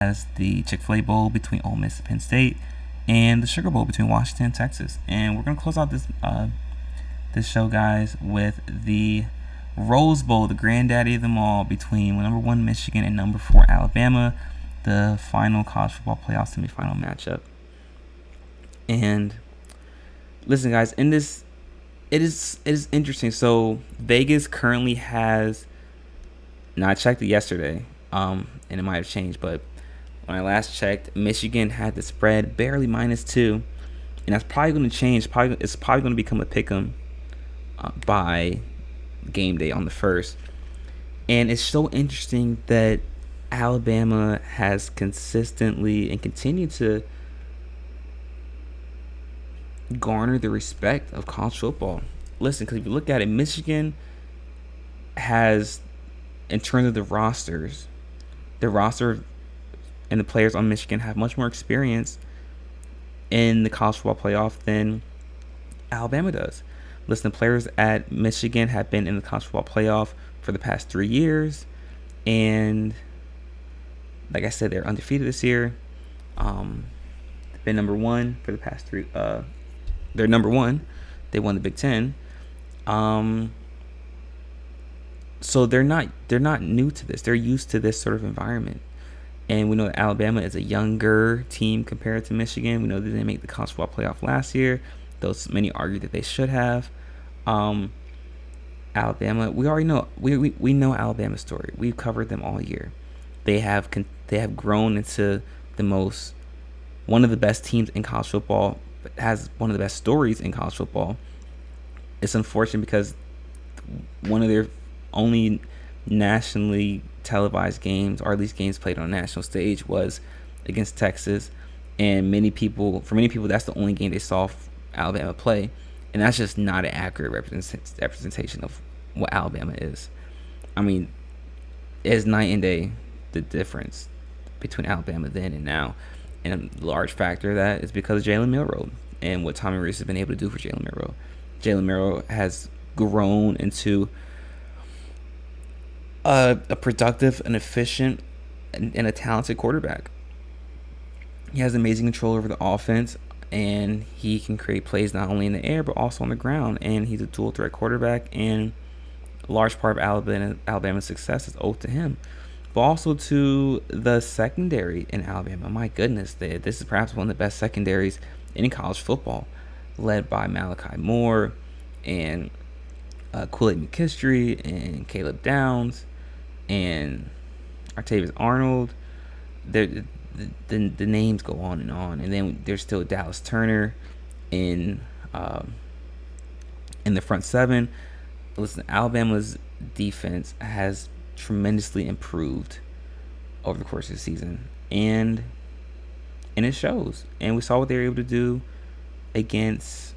As the Chick-fil-A Bowl between Ole Miss and Penn State, and the Sugar Bowl between Washington and Texas. And we're gonna close out this show, guys, with the Rose Bowl, the granddaddy of them all, between number 1 Michigan and number 4 Alabama, the final college football playoff semifinal matchup. And listen, guys, in this, it is interesting. So Vegas currently has. Now I checked it yesterday, and it might have changed, but when I last checked, Michigan had the spread barely -2, and that's probably going to change. It's probably going to become a pick'em by game day on the 1st. And it's so interesting that Alabama has consistently and continued to garner the respect of college football. Listen, because if you look at it, Michigan has, in terms of the roster and the players on Michigan have much more experience in the college football playoff than Alabama does. Listen, the players at Michigan have been in the college football playoff for the past 3 years, and like I said, they're undefeated this year. They've been number 1 for the past 3. They're number 1. They won the Big Ten. So they're not new to this. They're used to this sort of environment. And we know that Alabama is a younger team compared to Michigan. We know that they didn't make the college football playoff last year, though many argue that they should have. Alabama, we already know. We know Alabama's story. We've covered them all year. They have grown into one of the best teams in college football. Has one of the best stories in college football. It's unfortunate because one of their only nationally televised games, or at least games played on a national stage, was against Texas, and for many people that's the only game they saw Alabama play, and that's just not an accurate representation of what Alabama is. I mean, it's night and day, the difference between Alabama then and now, and a large factor of that is because of Jalen Milroe and what Tommy Rees has been able to do for Jalen Milroe. Jalen Milroe has grown into a productive, an efficient, and a talented quarterback. He has amazing control over the offense, and he can create plays not only in the air but also on the ground. And he's a dual threat quarterback, and a large part of Alabama's success is owed to him, but also to the secondary in Alabama. My goodness, this is perhaps one of the best secondaries in college football, led by Malachi Moore and Kool-Aid McKinstry and Caleb Downs and Artavius Arnold. The names go on, and then there's still Dallas Turner in the front seven. Listen, Alabama's defense has tremendously improved over the course of the season, and it shows. And we saw what they were able to do against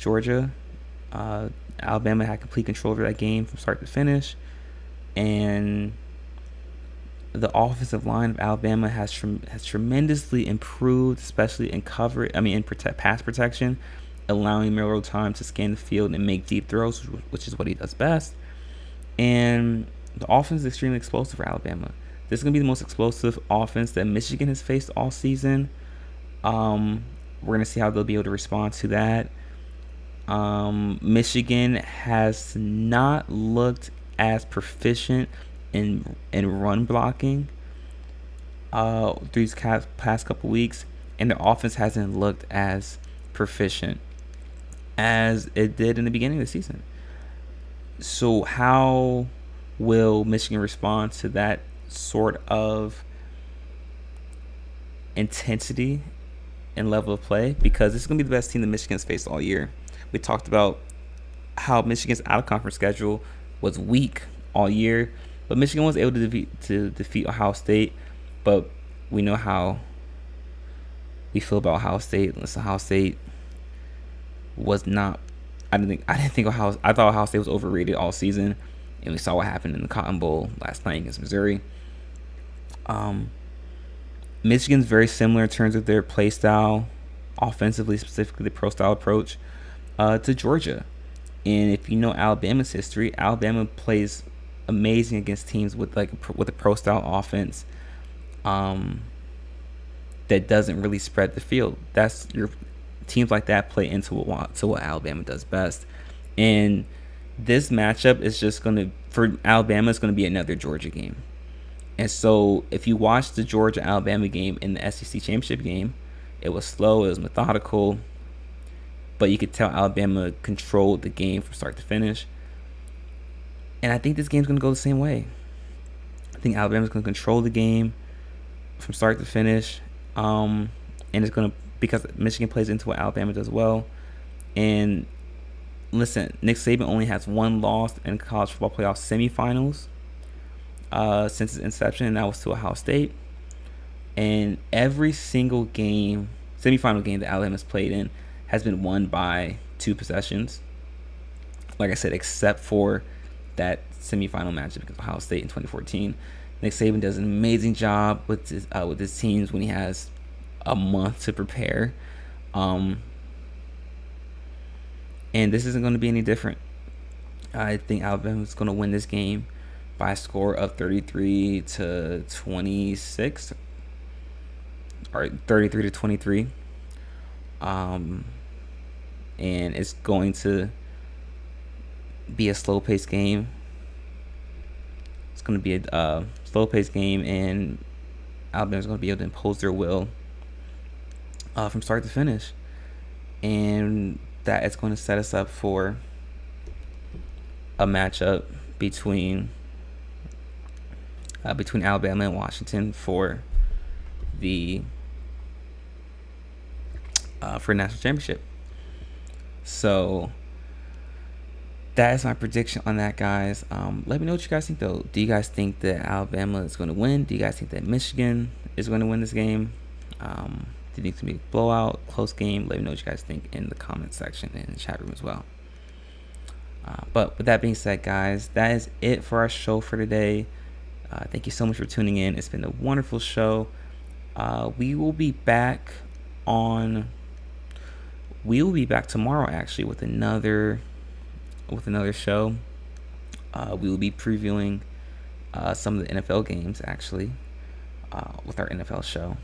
Georgia. Alabama had complete control over that game from start to finish, and the offensive line of Alabama has tremendously improved, especially in pass protection, allowing Milroe time to scan the field and make deep throws, which is what he does best. And the offense is extremely explosive for Alabama. This is going to be the most explosive offense that Michigan has faced all season. We're going to see how they'll be able to respond to that. Michigan has not looked as proficient in run blocking through these past couple weeks, and their offense hasn't looked as proficient as it did in the beginning of the season. So how will Michigan respond to that sort of intensity and level of play? Because this is going to be the best team that Michigan's faced all year. We talked about how Michigan's out-of-conference schedule was weak all year, but Michigan was able to defeat Ohio State. But we know how we feel about Ohio State. Listen, Ohio State was not. I thought Ohio State was overrated all season, and we saw what happened in the Cotton Bowl last night against Missouri. Michigan's very similar in terms of their play style, offensively, specifically the pro style approach, to Georgia. And if you know Alabama's history, Alabama plays amazing against teams with a pro style offense. that doesn't really spread the field. That's your teams like that play into what Alabama does best. And this matchup is just going to, for Alabama, it's going to be another Georgia game. And so if you watch the Georgia-Alabama game in the SEC championship game, it was slow, it was methodical, but you could tell Alabama controlled the game from start to finish. And I think this game's going to go the same way. I think Alabama's going to control the game from start to finish. And it's going to, because Michigan plays into what Alabama does well. And listen, Nick Saban only has one loss in college football playoff semifinals since its inception, and that was to Ohio State. And every single game, semifinal game that Alabama's played in, has been won by 2 possessions. Like I said, except for that semifinal matchup against Ohio State in 2014. Nick Saban does an amazing job with his teams when he has a month to prepare. And this isn't going to be any different. I think Alabama's going to win this game by a score of 33-26 or 33-23. And it's going to be a slow-paced game. It's going to be a slow-paced game, and Alabama's going to be able to impose their will from start to finish. And that is going to set us up for a matchup between Alabama and Washington for the national championship. So that is my prediction on that, guys. Let me know what you guys think, though. Do you guys think that Alabama is going to win? Do you guys think that Michigan is going to win this game? Do you think it's going to be a blowout, close game? Let me know what you guys think in the comment section and in the chat room as well. But with that being said, guys, that is it for our show for today. Thank you so much for tuning in. It's been a wonderful show. We will be back tomorrow, actually, with another show. We will be previewing some of the NFL games, actually, with our NFL show.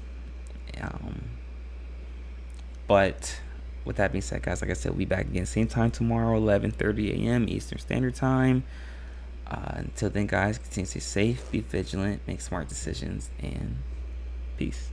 But with that being said, guys, like I said, we'll be back again same time tomorrow, 11:30 a.m. Eastern Standard Time. Until then, guys, continue to stay safe, be vigilant, make smart decisions, and peace.